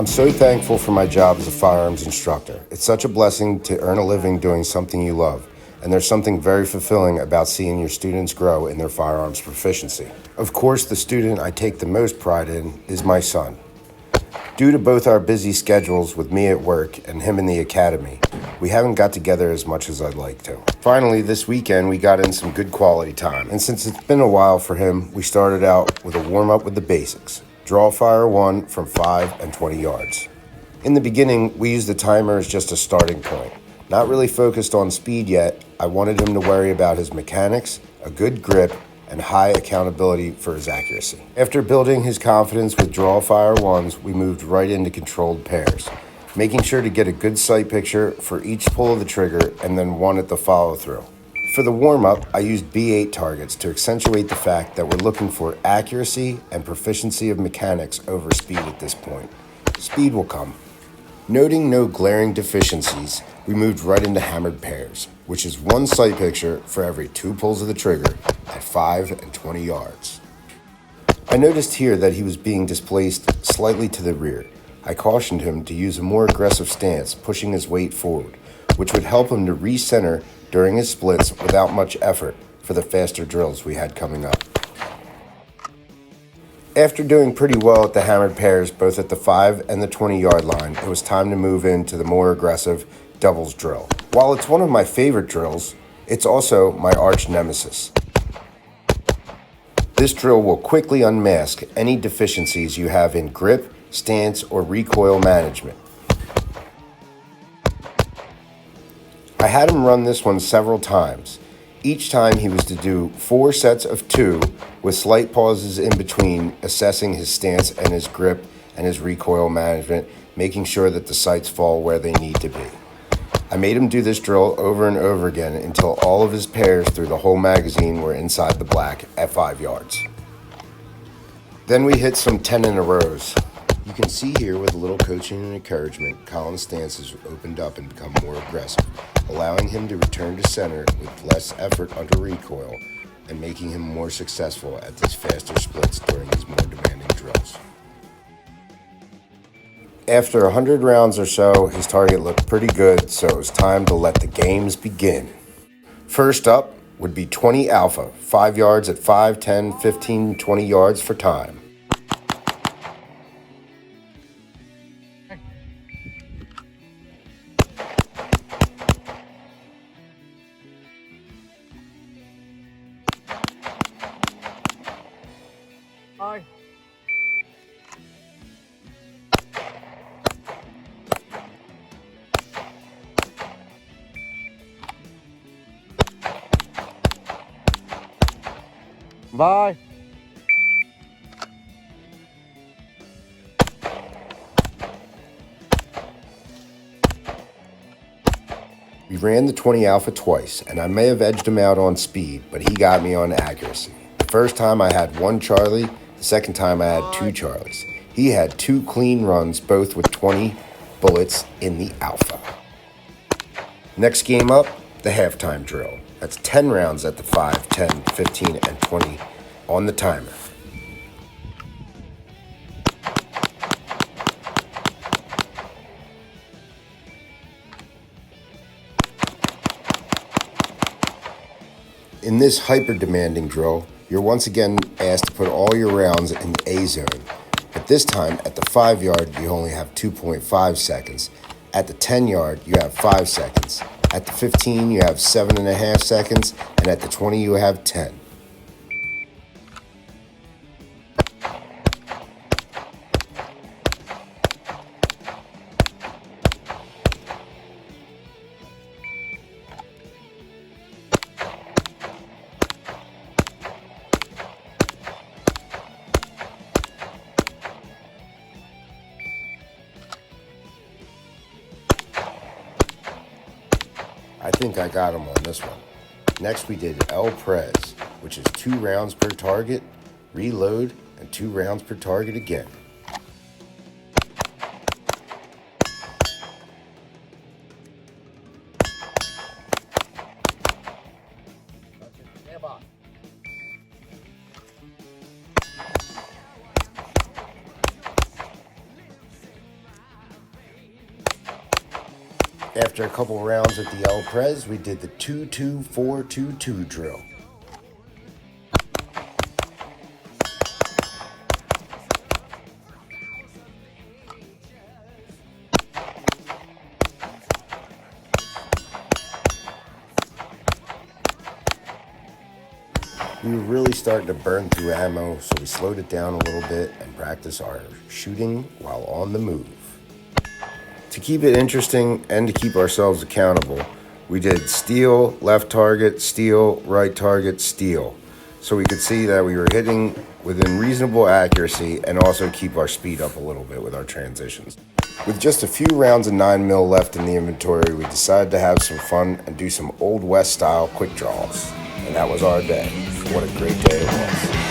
I'm so thankful for my job as a firearms instructor. It's such a blessing to earn a living doing something you love, and there's something very fulfilling about seeing your students grow in their firearms proficiency. Of course, the student I take the most pride in is my son. Due to both our busy schedules with me at work and him in the academy, we haven't got together as much as I'd like to. Finally, this weekend we got in some good quality time, and since it's been a while for him, we started out with a warm-up with the basics. Draw fire 1 from 5 and 20 yards. In the beginning, we used the timer as just a starting point. Not really focused on speed yet, I wanted him to worry about his mechanics, a good grip, and high accountability for his accuracy. After building his confidence with draw fire 1s, we moved right into controlled pairs, making sure to get a good sight picture for each pull of the trigger and then one at the follow-through. For the warm-up, I used B8 targets to accentuate the fact that we're looking for accuracy and proficiency of mechanics over speed at this point. Speed will come. Noting no glaring deficiencies, we moved right into hammered pairs, which is one sight picture for every 2 pulls of the trigger at 5 and 20 yards. I noticed here that he was being displaced slightly to the rear. I cautioned him to use a more aggressive stance, pushing his weight forward, which would help him to recenter during his splits without much effort for the faster drills we had coming up. After doing pretty well at the hammered pairs, both at the 5 and the 20-yard line, it was time to move into the more aggressive doubles drill. While it's one of my favorite drills, it's also my arch nemesis. This drill will quickly unmask any deficiencies you have in grip, stance, or recoil management. I had him run this one several times. Each time he was to do 4 sets of 2 with slight pauses in between, assessing his stance and his grip and his recoil management, making sure that the sights fall where they need to be. I made him do this drill over and over again until all of his pairs through the whole magazine were inside the black at 5 yards. Then we hit some 10 in a rows. You can see here with a little coaching and encouragement, Colin's stance has opened up and become more aggressive, allowing him to return to center with less effort under recoil and making him more successful at these faster splits during these more demanding drills. After 100 rounds or so, his target looked pretty good, so it was time to let the games begin. First up would be 20 Alpha, 5 yards at 5, 10, 15, 20 yards for time. Thôi. Vai. We ran the 20 Alpha twice, and I may have edged him out on speed, but he got me on accuracy. The first time I had 1 Charlie, the second time I had 2 Charlies. He had 2 clean runs, both with 20 bullets in the Alpha. Next game up, the halftime drill. That's 10 rounds at the 5, 10, 15, and 20 on the timer. In this hyper-demanding drill, you're once again asked to put all your rounds in A zone. But this time, at the 5 yard, you only have 2.5 seconds. At the 10 yard, you have 5 seconds. At the 15, you have 7.5 seconds. And at the 20, you have 10. I think I got him on this one. Next we did El Prez, which is 2 rounds per target, reload, and 2 rounds per target again. After a couple rounds at the El Prez, we did the 2-2-4-2-2 drill. We were really starting to burn through ammo, so we slowed it down a little bit and practiced our shooting while on the move. To keep it interesting and to keep ourselves accountable, we did steal, left target, steal, right target, steal, so we could see that we were hitting within reasonable accuracy and also keep our speed up a little bit with our transitions. With just a few rounds of 9mm left in the inventory, we decided to have some fun and do some Old West style quick draws. And that was our day. What a great day it was.